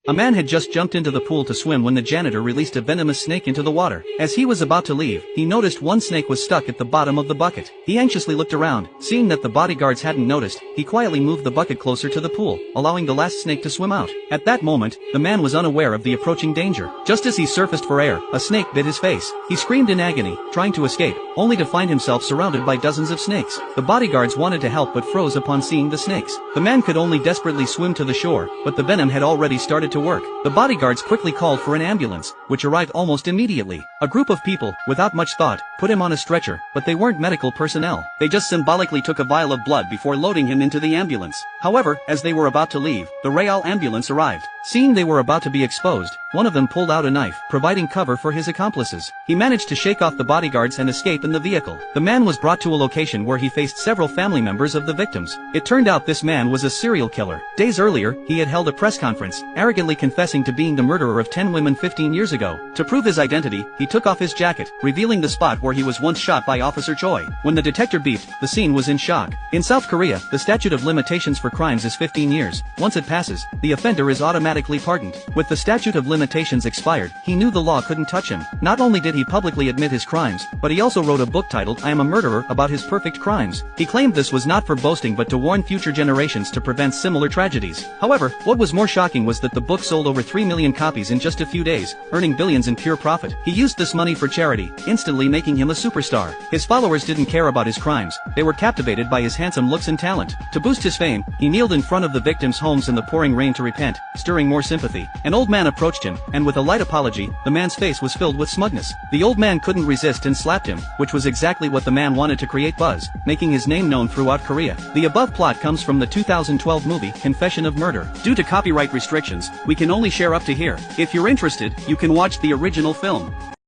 A man had just jumped into the pool to swim when the janitor released a venomous snake into the water. As he was about to leave, he noticed one snake was stuck at the bottom of the bucket. He anxiously looked around. Seeing that the bodyguards hadn't noticed, he quietly moved the bucket closer to the pool, allowing the last snake to swim out. At that moment, the man was unaware of the approaching danger. Just as he surfaced for air, a snake bit his face. He screamed in agony, trying to escape, only to find himself surrounded by dozens of snakes. The bodyguards wanted to help but froze upon seeing the snakes. The man could only desperately swim to the shore, but the venom had already started to work. The bodyguards quickly called for an ambulance, which arrived almost immediately. A group of people, without much thought, put him on a stretcher, but they weren't medical personnel. They just symbolically took a vial of blood before loading him into the ambulance. However, as they were about to leave, the Real ambulance arrived. Seeing they were about to be exposed, one of them pulled out a knife, providing cover for his accomplices. He managed to shake off the bodyguards and escape in the vehicle. The man was brought to a location where he faced several family members of the victims. It turned out this man was a serial killer. Days earlier, he had held a press conference, arrogantly confessing to being the murderer of 10 women 15 years ago. To prove his identity, he took off his jacket, revealing the spot where he was once shot by Officer Choi. When the detector beeped, the scene was in shock. In South Korea, the statute of limitations for crimes is 15 years. Once it passes, the offender is automatically pardoned. With the statute of limitations expired, he knew the law couldn't touch him. Not only did he publicly admit his crimes, but he also wrote a book titled I Am a Murderer about his perfect crimes. He claimed this was not for boasting but to warn future generations to prevent similar tragedies. However, what was more shocking was that the book sold over 3 million copies in just a few days, earning billions in pure profit. He used this money for charity, instantly making him a superstar. His followers didn't care about his crimes, they were captivated by his handsome looks and talent. To boost his fame, he kneeled in front of the victims' homes in the pouring rain to repent, stirring more sympathy. An old man approached him, and with a light apology, the man's face was filled with smugness. The old man couldn't resist and slapped him, which was exactly what the man wanted to create buzz, making his name known throughout Korea. The above plot comes from the 2012 movie Confession of Murder. Due to copyright restrictions, we can only share up to here. If you're interested, you can watch the original film.